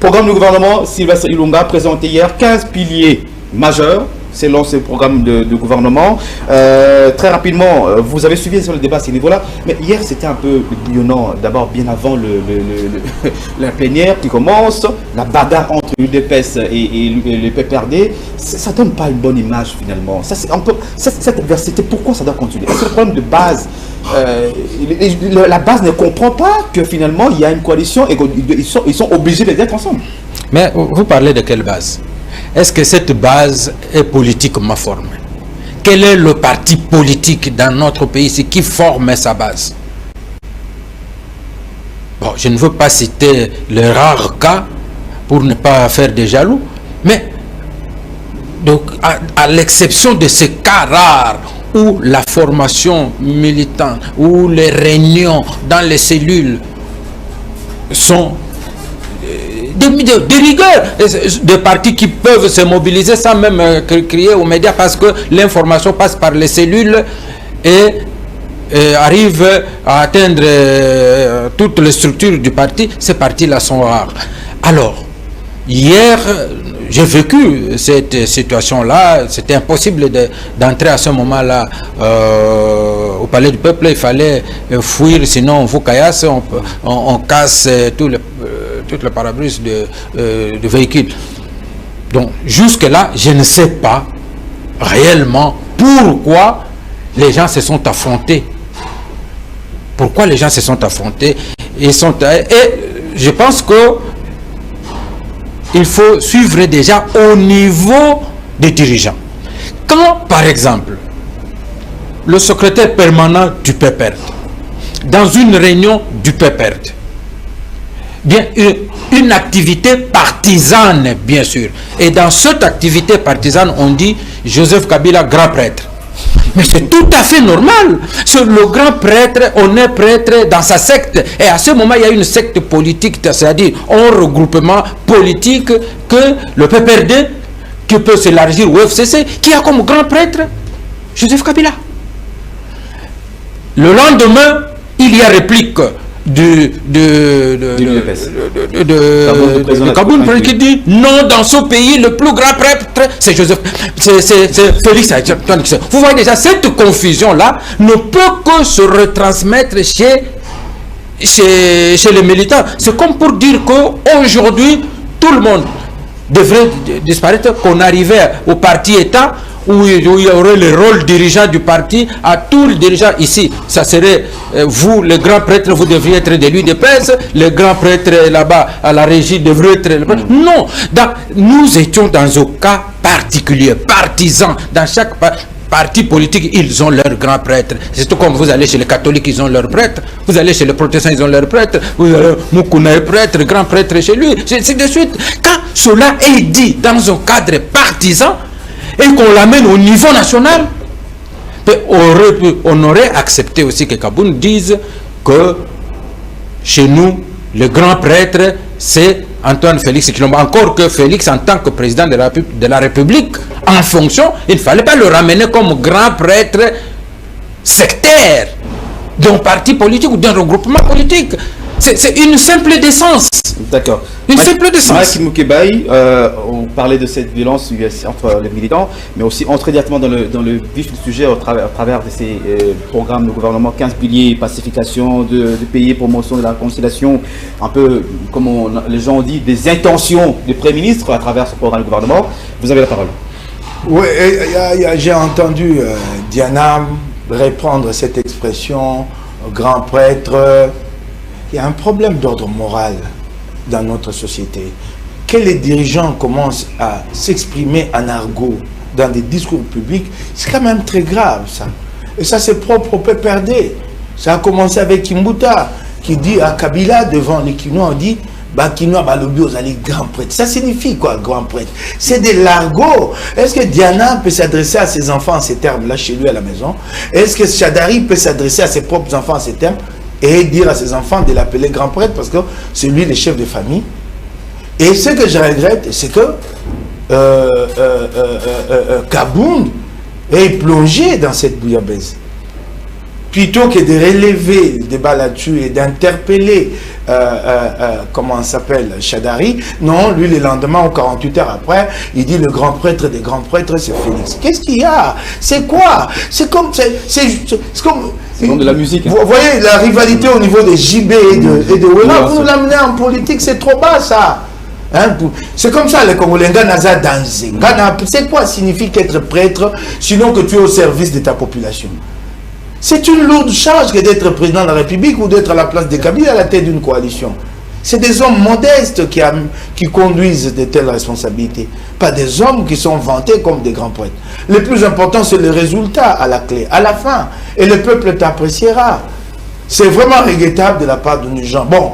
Programme du gouvernement, Sylvestre Ilunga présenté hier 15 piliers majeurs selon ce programme de gouvernement. Très rapidement, vous avez suivi sur le débat à ce niveau-là, mais hier c'était un peu bouillonnant. D'abord, bien avant la plénière qui commence, la bagarre entre l'UDPS et le PPRD, ça ne donne pas une bonne image finalement. Cette adversité, pourquoi ça doit continuer? C'est le problème de base. La base ne comprend pas que finalement il y a une coalition et qu'ils sont obligés d'être ensemble. Mais vous parlez de quelle base? Est-ce que cette base est politiquement formée? Quel est le parti politique dans notre pays qui forme sa base? Bon, je ne veux pas citer le rare cas pour ne pas faire de jaloux, mais donc, à l'exception de ces cas rares où la formation militante, où les réunions dans les cellules sont de rigueur, des partis qui peuvent se mobiliser sans même crier aux médias parce que l'information passe par les cellules et arrive à atteindre toutes les structures du parti. Ces partis-là sont rares. Alors, hier, j'ai vécu cette situation-là. C'était impossible d'entrer à ce moment-là au Palais du Peuple. Il fallait fuir, sinon on vous caillasse, on casse tout le pare-brise de véhicules. Donc, jusque-là, je ne sais pas réellement pourquoi les gens se sont affrontés. Pourquoi les gens se sont affrontés et je pense que il faut suivre déjà au niveau des dirigeants. Quand, par exemple, le secrétaire permanent du PPRD, dans une réunion du PPRD, bien une activité partisane, bien sûr, et dans cette activité partisane, on dit Joseph Kabila, grand prêtre. Mais c'est tout à fait normal. C'est le grand prêtre, on est prêtre dans sa secte. Et à ce moment, il y a une secte politique, c'est-à-dire un regroupement politique que le PPRD, qui peut s'élargir au FCC, qui a comme grand prêtre Joseph Kabila. Le lendemain, il y a réplique de Kaboun qui dit non, dans ce pays le plus grand prêtre c'est Félix. Vous voyez déjà, cette confusion là ne peut que se retransmettre chez les militants. C'est comme pour dire qu'aujourd'hui tout le monde devrait disparaître, qu'on arrivait au parti État où il y aurait le rôle dirigeant du parti, à tous les dirigeants ici, ça serait vous, le grand prêtre, vous devriez être de l'UDPS, le grand prêtre là-bas à la régie devrait être le prêtre. Non, nous étions dans un cas particulier, partisan. Dans chaque parti politique, ils ont leur grand prêtre. C'est tout comme vous allez chez les catholiques, ils ont leur prêtre. Vous allez chez les protestants, ils ont leur prêtre. Vous allez Moukouna est prêtre, grand prêtre chez lui. C'est de suite. Quand cela est dit dans un cadre partisan, et qu'on l'amène au niveau national, on aurait accepté aussi que Kaboun dise que chez nous, le grand prêtre, c'est Antoine Félix Tshilombo. Encore que Félix, en tant que président de la République, en fonction, il ne fallait pas le ramener comme grand prêtre sectaire d'un parti politique ou d'un regroupement politique. C'est une simple décence. D'accord. Une simple décence. Mike Moukébaï, on parlait de cette violence entre les militants, mais aussi entrer directement dans le vif du sujet au travers de ces programmes de gouvernement, 15 piliers, pacification de pays, promotion de la réconciliation, un peu comme les gens ont dit, des intentions du Premier ministre à travers ce programme de gouvernement. Vous avez la parole. Oui, j'ai entendu Diana reprendre cette expression, grand prêtre. Il y a un problème d'ordre moral dans notre société. Que les dirigeants commencent à s'exprimer en argot dans des discours publics, c'est quand même très grave ça. Et ça c'est propre au PPRD. Ça a commencé avec Kimbuta qui dit à Kabila devant les Kinois, on dit Kinois balobi aux allez grand prêtre. Ça signifie quoi grand prêtre? C'est de l'argot. Est-ce que Diana peut s'adresser à ses enfants en ces termes-là chez lui à la maison? Est-ce que Chadari peut s'adresser à ses propres enfants en ces termes et dire à ses enfants de l'appeler grand prêtre parce que c'est lui le chef de famille? Et ce que je regrette, c'est que Kaboun est plongé dans cette bouillabaisse. Plutôt que de relever le débat là-dessus et d'interpeller comment on s'appelle, Chadari. Non, lui, le lendemain, ou 48 heures après, il dit le grand prêtre des grands prêtres, c'est Félix. Qu'est-ce qu'il y a? C'est quoi? C'est comme... C'est comme de la musique. Hein. Vous voyez la rivalité au niveau des JB et de Wela, vous nous l'amenez en politique, c'est trop bas ça. Hein? C'est comme ça les Congolais. C'est quoi signifie qu'être prêtre, sinon que tu es au service de ta population? C'est une lourde charge que d'être président de la République ou d'être à la place de Kabila à la tête d'une coalition. C'est des hommes modestes qui conduisent de telles responsabilités, pas des hommes qui sont vantés comme des grands prêtres. Le plus important, c'est le résultat à la clé, à la fin. Et le peuple t'appréciera. C'est vraiment regrettable de la part de nos gens. Bon,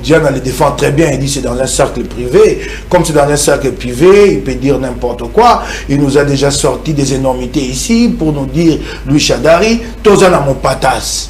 Diana le défend très bien, il dit c'est dans un cercle privé. Comme c'est dans un cercle privé, il peut dire n'importe quoi. Il nous a déjà sorti des énormités ici pour nous dire, Louis Chadari, Tozana mon patas.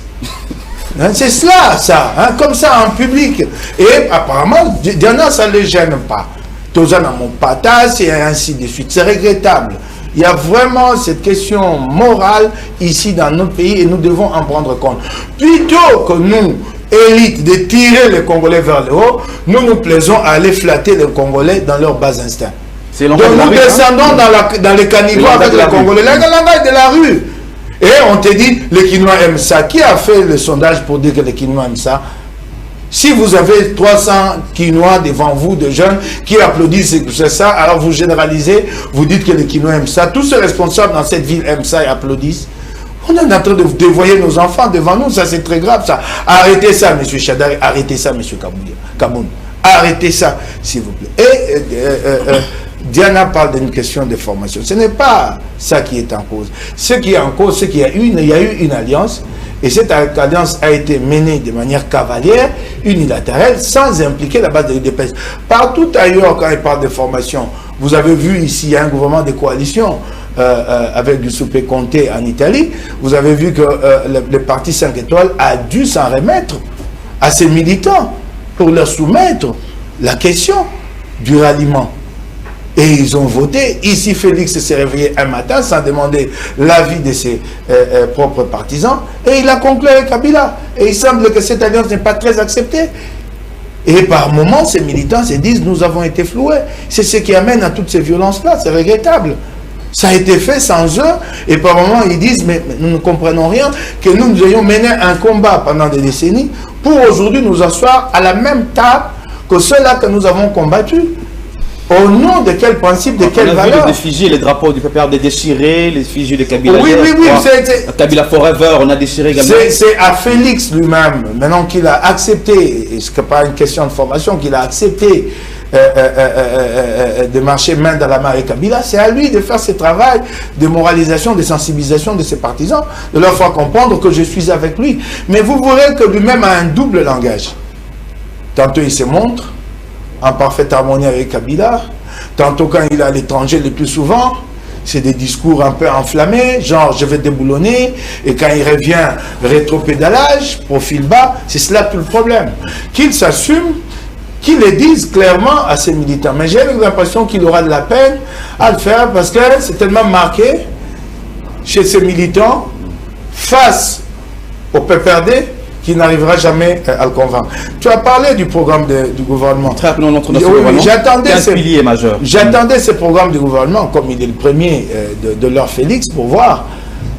Hein, c'est cela, ça, hein, comme ça en public. Et apparemment, Diana, ça ne les gêne pas. Tozana mon patas et ainsi de suite. C'est regrettable. Il y a vraiment cette question morale ici dans notre pays et nous devons en prendre compte. Plutôt que nous, élite, de tirer les Congolais vers le haut, nous nous plaisons à aller flatter les Congolais dans leur bas instinct. Donc nous descendons dans les caniveaux avec les Congolais, le langage de la rue. Et on te dit, les Kinois aiment ça. Qui a fait le sondage pour dire que les Kinois aiment ça? Si vous avez 300 Kinois devant vous, de jeunes, qui applaudissent, c'est ça, alors vous généralisez, vous dites que les Kinois aiment ça. Tous ces responsables dans cette ville aiment ça et applaudissent. On est en train de dévoyer nos enfants devant nous, ça c'est très grave ça. Arrêtez ça, M. Chadari, arrêtez ça, M. Kaboun. Arrêtez ça, s'il vous plaît. Et Diana parle d'une question de formation. Ce n'est pas ça qui est en cause. Ce qui est en cause, c'est qu'il y a eu une alliance, et cette alliance a été menée de manière cavalière, unilatérale, sans impliquer la base de l'UDPS. Partout ailleurs, quand il parle de formation, vous avez vu ici, il y a un gouvernement de coalition, avec du Giuseppe Conte en Italie, vous avez vu que le parti 5 étoiles a dû s'en remettre à ses militants pour leur soumettre la question du ralliement. Et ils ont voté. Ici, Félix s'est réveillé un matin sans demander l'avis de ses propres partisans et il a conclu avec Kabila. Et il semble que cette alliance n'est pas très acceptée. Et par moments, ces militants se disent « nous avons été floués ». C'est ce qui amène à toutes ces violences-là, c'est regrettable. Ça a été fait sans eux, et par moments ils disent, mais nous ne comprenons rien, que nous ayons mené un combat pendant des décennies pour aujourd'hui nous asseoir à la même table que ceux-là que nous avons combattus. Au nom de quel principe, de quelle valeur? On a vu les effigies, les drapeaux du PPR déchirés, les effigies de Kabila. Oui, Kabila Forever, on a déchiré également. C'est à Félix lui-même, maintenant qu'il a accepté, et ce n'est pas une question de formation, qu'il a accepté de marcher main dans la main avec Kabila, c'est à lui de faire ce travail de moralisation, de sensibilisation de ses partisans, de leur faire comprendre que je suis avec lui. Mais vous verrez que lui-même a un double langage. Tantôt il se montre en parfaite harmonie avec Kabila, tantôt quand il est à l'étranger le plus souvent, c'est des discours un peu enflammés, genre je vais déboulonner, et quand il revient, rétro-pédalage, profil bas, c'est cela tout le problème. Qu'il s'assume, qu'il le dise clairement à ses militants. Mais j'ai l'impression qu'il aura de la peine à le faire parce que c'est tellement marqué chez ses militants face au PPRD qu'il n'arrivera jamais à le convaincre. Tu as parlé du programme du gouvernement. Très rapidement, notre oui, j'attendais ce ce programme du gouvernement, comme il est le premier de leur Félix, pour voir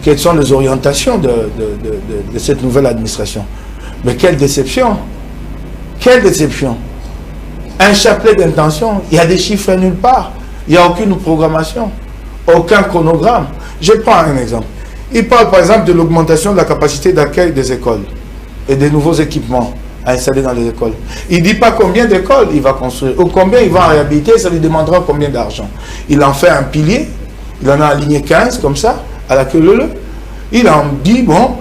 quelles sont les orientations de cette nouvelle administration. Mais quelle déception! Quelle déception! Un chapelet d'intention, il y a des chiffres nulle part, il n'y a aucune programmation, aucun chronogramme. Je prends un exemple. Il parle par exemple de l'augmentation de la capacité d'accueil des écoles et des nouveaux équipements à installer dans les écoles. Il ne dit pas combien d'écoles il va construire ou combien il va en réhabiliter, ça lui demandera combien d'argent. Il en fait un pilier, il en a aligné 15 comme ça, à la queue leu. Il en dit, bon,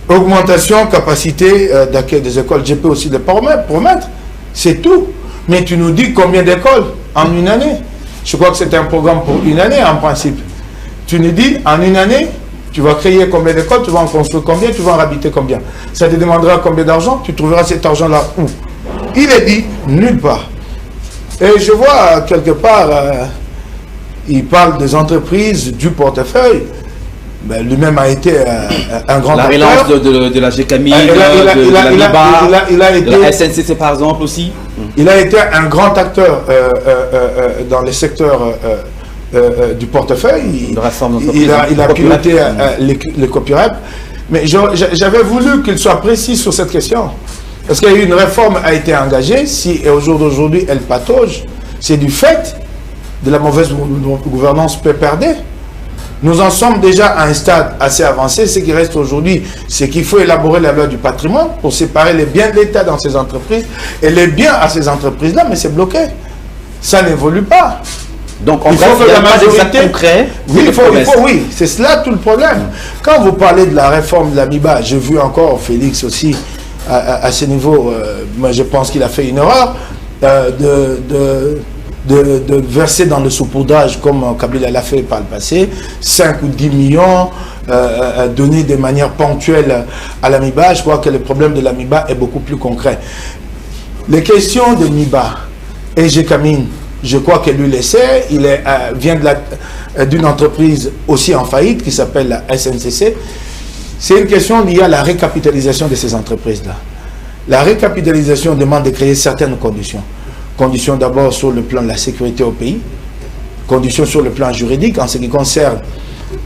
augmentation, capacité d'accueil des écoles, je peux aussi le promettre, c'est tout. Mais tu nous dis combien d'écoles en une année? Je crois que c'est un programme pour une année en principe. Tu nous dis en une année, tu vas créer combien d'écoles, tu vas en construire combien, tu vas en habiter combien. Ça te demandera combien d'argent, tu trouveras cet argent-là où? Il est dit nulle part. Et je vois quelque part, il parle des entreprises, du portefeuille. Ben, lui-même a été un grand La acteur. relance de la GCAMI, de la SNCC par exemple aussi. Il a été un grand acteur dans les secteurs du portefeuille. Il a piloté les copyrights. Mais j'avais voulu qu'il soit précis sur cette question. Parce qu'il y a eu une réforme a été engagée. Si au jour d'aujourd'hui elle patauge, c'est du fait de la mauvaise gouvernance perdue. Nous en sommes déjà à un stade assez avancé. Ce qui reste aujourd'hui, c'est qu'il faut élaborer la loi du patrimoine pour séparer les biens de l'État dans ces entreprises et les biens à ces entreprises-là, mais c'est bloqué. Ça n'évolue pas. Donc il faut que la majorité concret. Oui, c'est cela tout le problème. Quand vous parlez de la réforme de l'AMIBA, j'ai vu encore Félix aussi à ce niveau, moi je pense qu'il a fait une erreur de verser dans le saupoudrage comme Kabila l'a fait par le passé, 5 ou 10 millions donnés de manière ponctuelle à l'AMIBA. Je crois que le problème de l'AMIBA est beaucoup plus concret. Les questions de MIBA et GCAMI, je crois que lui le sait, il vient d'une entreprise aussi en faillite qui s'appelle la SNCC. C'est une question liée à la récapitalisation de ces entreprises-là. La récapitalisation demande de créer certaines conditions. Conditions d'abord sur le plan de la sécurité au pays, conditions sur le plan juridique en ce qui concerne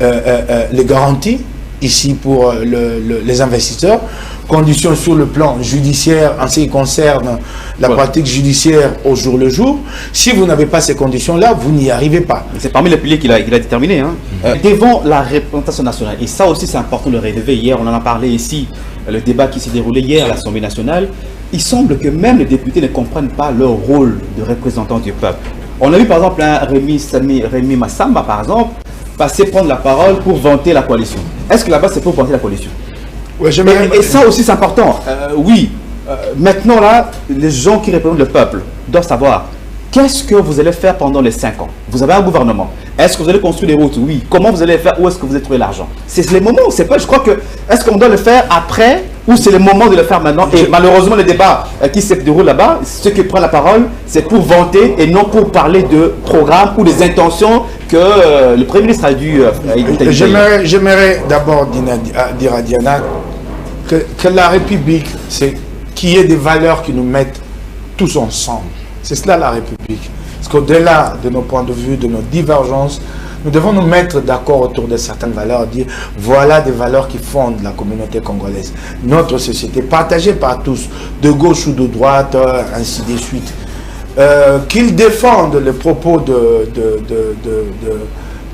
les garanties ici pour les investisseurs, conditions sur le plan judiciaire en ce qui concerne la pratique judiciaire au jour le jour. Si vous n'avez pas ces conditions-là, vous n'y arrivez pas. C'est parmi les piliers qu'il a déterminés. Hein. Devant la représentation nationale, et ça aussi c'est important de le relever, hier on en a parlé ici, le débat qui s'est déroulé hier à l'Assemblée nationale, il semble que même les députés ne comprennent pas leur rôle de représentant du peuple. On a vu par exemple un Rémi Massamba par exemple, passer prendre la parole pour vanter la coalition. Est-ce que là-bas c'est pour vanter la coalition? Ouais, et ça aussi c'est important. Oui, maintenant là, les gens qui représentent le peuple doivent savoir qu'est-ce que vous allez faire pendant les 5 ans. Vous avez un gouvernement. Est-ce que vous allez construire des routes? Oui. Comment vous allez faire? Où est-ce que vous allez trouver l'argent? C'est les moments. C'est pas. Je crois que est-ce qu'on doit le faire après ou c'est le moment de le faire maintenant? Et malheureusement, le débat qui se déroule là-bas, ceux qui prennent la parole, c'est pour vanter et non pour parler de programmes ou des intentions que le Premier ministre a dû. J'aimerais d'abord dire à Diana que la République, c'est qu'il y ait des valeurs qui nous mettent tous ensemble. C'est cela la République. Parce qu'au-delà de nos points de vue, de nos divergences, nous devons nous mettre d'accord autour de certaines valeurs, dire voilà des valeurs qui fondent la communauté congolaise. Notre société, partagée par tous, de gauche ou de droite, ainsi de suite. Qu'ils défendent les propos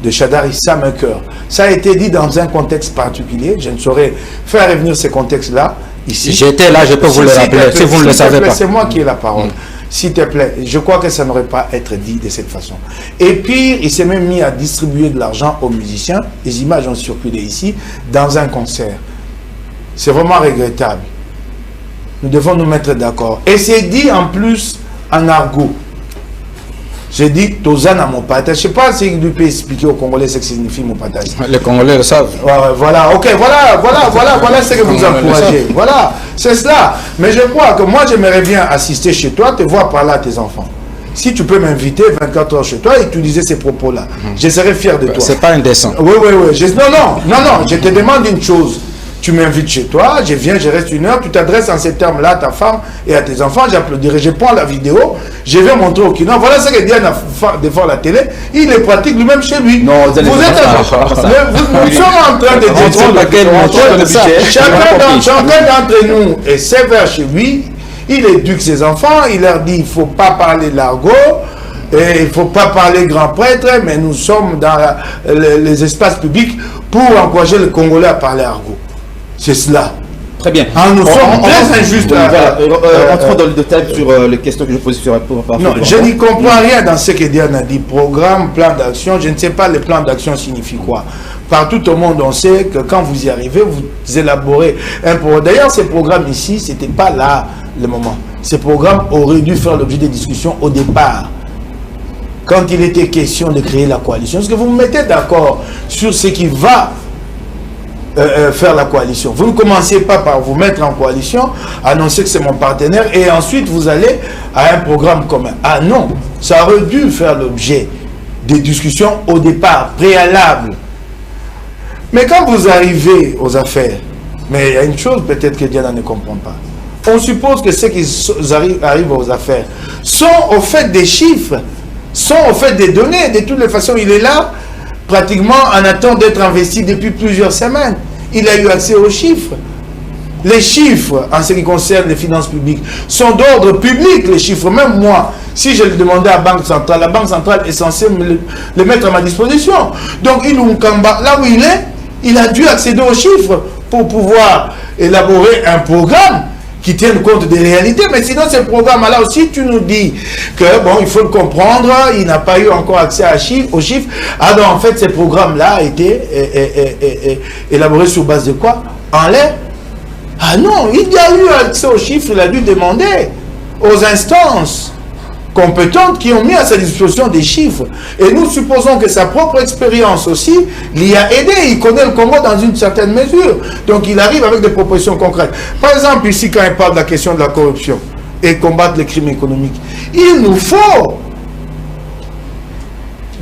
de Chadari Samaker. Ça a été dit dans un contexte particulier. Je ne saurais faire revenir ces contextes-là ici. J'étais là, je peux vous le rappeler, si vous ne le savez pas. C'est moi qui ai la parole. S'il te plaît, je crois que ça n'aurait pas été dit de cette façon. Et puis, il s'est même mis à distribuer de l'argent aux musiciens. Les images ont circulé ici, dans un concert. C'est vraiment regrettable. Nous devons nous mettre d'accord. Et c'est dit en plus en argot. J'ai dit Tozana mon partage. Je ne sais pas si tu peux expliquer aux Congolais ce que signifie mon partage. Les Congolais le savent. Voilà, ok, voilà ce que vous encouragez. Voilà, c'est cela. Mais je crois que moi, j'aimerais bien assister chez toi, te voir parler à tes enfants. Si tu peux m'inviter 24 heures chez toi et utiliser ces propos-là, je serais fier de toi. C'est pas indécent. Oui. Non, je te demande une chose. Tu m'invites chez toi, je viens, je reste 1 heure, tu t'adresses en ces termes-là à ta femme et à tes enfants, j'applaudirai, je prends la vidéo, je vais montrer au Kino. Voilà ce que Diane a devant la télé, il les pratique lui-même chez lui. Non, vous êtes nous sommes en train de dire chacun d'entre nous est sévère chez lui, il éduque ses enfants, il leur dit il ne faut pas parler l'argot. Et il ne faut pas parler grand prêtre, mais nous sommes dans les espaces publics pour encourager les Congolais à parler argot. C'est cela. Très bien. Nous sommes très injustes. Entrons dans le détail sur les questions que je pose sur non, je n'y comprends rien dans ce que Diane a dit. Programme, plan d'action, je ne sais pas le plan d'action signifie quoi. Partout au monde, on sait que quand vous y arrivez, vous élaborez un programme. D'ailleurs, ces programmes ici, ce n'était pas là le moment. Ces programmes auraient dû faire l'objet des discussions au départ. Quand il était question de créer la coalition, est-ce que vous vous mettez d'accord sur ce qui va faire la coalition? Vous ne commencez pas par vous mettre en coalition, annoncer que c'est mon partenaire, et ensuite vous allez à un programme commun. Ah non, ça aurait dû faire l'objet des discussions au départ, préalables. Mais quand vous arrivez aux affaires, mais il y a une chose peut-être que Diana ne comprend pas. On suppose que ceux qui arrivent aux affaires sont au fait des chiffres, sont au fait des données. De toutes les façons, il est là, pratiquement en attente d'être investi depuis plusieurs semaines. Il a eu accès aux chiffres. Les chiffres, en ce qui concerne les finances publiques, sont d'ordre public, les chiffres. Même moi, si je le demandais à la Banque centrale est censée me le mettre à ma disposition. Donc, Ilunga Kamba, là où il est, il a dû accéder aux chiffres pour pouvoir élaborer un programme qui tienne compte des réalités. Mais sinon, ce programme-là aussi, tu nous dis que, bon, il faut le comprendre, il n'a pas eu encore accès aux chiffres. Ah non, en fait, ce programme-là a été élaboré sur base de quoi? En l'air? Ah non, il y a eu accès aux chiffres, il a dû demander aux instances compétentes qui ont mis à sa disposition des chiffres. Et nous supposons que sa propre expérience aussi l'y a aidé. Il connaît le Congo dans une certaine mesure. Donc il arrive avec des propositions concrètes. Par exemple, ici, quand il parle de la question de la corruption et combattre les crimes économiques, il nous faut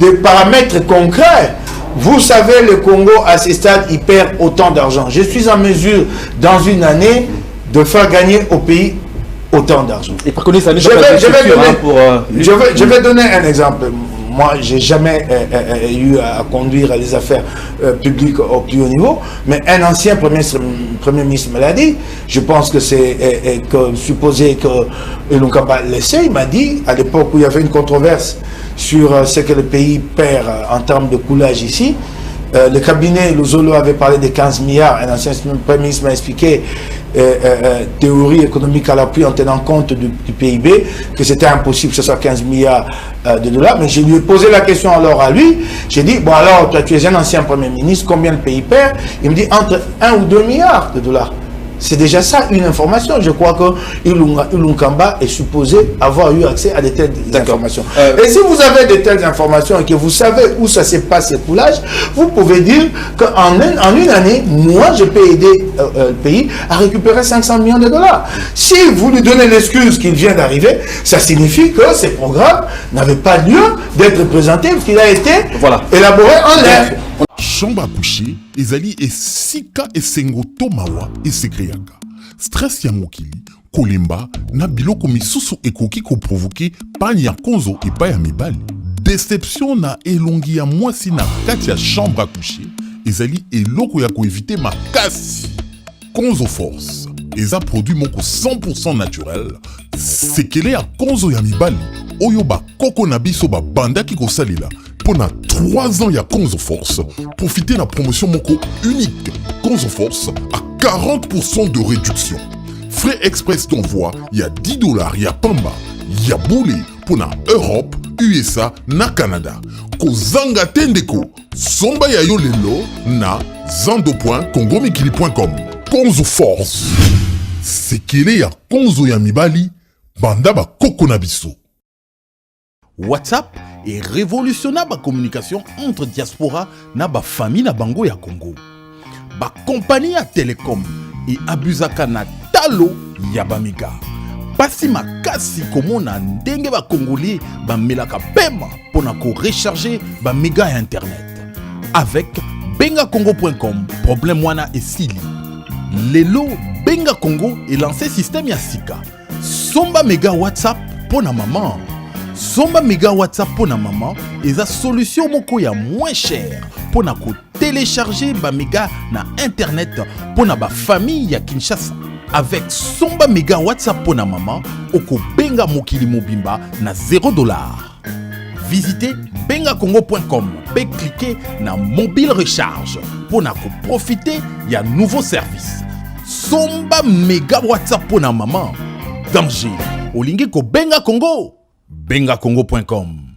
des paramètres concrets. Vous savez, le Congo, à ce stade, il perd autant d'argent. Je suis en mesure, dans une année, de faire gagner au pays autant d'argent. Et par contre, je vais donner un exemple. Moi, je n'ai jamais eu à conduire les affaires publiques au plus haut niveau, mais un ancien premier ministre me l'a dit. Je pense que c'est supposé que Ilunga Kamba le sait. Il m'a dit, à l'époque où il y avait une controverse sur ce que le pays perd en termes de coulage ici, le cabinet Luzolo avait parlé de 15 milliards. Un ancien premier ministre m'a expliqué, théorie économique à l'appui en tenant compte du PIB, que c'était impossible que ce soit 15 milliards de dollars. Mais je lui ai posé la question alors à lui. J'ai dit, bon alors, toi tu es un ancien premier ministre, combien le pays perd? Il me dit entre 1 ou 2 milliards de dollars. C'est déjà ça, une information. Je crois que Ilunga Kamba est supposé avoir eu accès à de telles informations. Et si vous avez de telles informations et que vous savez où ça se passe, ces coulages, vous pouvez dire qu'en une année, moi, je peux aider le pays à récupérer 500 millions de dollars. Si vous lui donnez l'excuse qu'il vient d'arriver, ça signifie que ces programmes n'avaient pas lieu d'être présentés parce qu'il a été élaboré en l'air. Chambre à coucher, ezali esika esengo tomawa esekreaka. Stress ya mokili, kolemba, na biloko misusu ekoki ko provoquer pani ya konzo epai ya mibali. Déception na elongi ya mwasi na kati ya chambre à coucher, ezali eloko ya ko éviter makasi. Konzo Force, eza produit moko 100% naturel, sekele ya konzo ya mibali, oyo ba koko na biso ba bandaki ko salila. Pendant 3 ans, il y a Konzo Force. Profitez de la promotion Moko unique. Konzo Force à 40% de réduction. Frais express d'envoi, il y a $10, il y a Pamba, il y a Boulé pour la Europe, USA, na Canada. Kozanga Tendeko, Somba ya yo lelo na zando.congomikili.com. Konzo Force. C'est qu'il y a Konzo ya mibali, banda ba koko na biso. WhatsApp est révolutionnaire la communication entre diaspora na ba famille na bango ya Congo. Ba compagnie ya Télécom et abusaka na talo ya bamiga. Pasi makasi komona ndenge ba Congolais ba melaka pema pona ko recharger ba méga internet. Avec bengacongo.com, problème wana esili. Lelo Benga Congo est lancé système ya sika. Somba méga WhatsApp pona maman. Somba méga WhatsApp pour na maman et la solution moko ya moins cher pour na ko télécharger ba méga na internet pour na ba famille ya Kinshasa. Avec Somba méga WhatsApp pour na maman, oko benga mokili mobimba na $0. Visitez bengacongo.com et cliquez na mobile recharge pour na ko profiter ya nouveau service. Somba méga WhatsApp pour na maman. Danger. Olingi ko benga Congo. bengacongo.com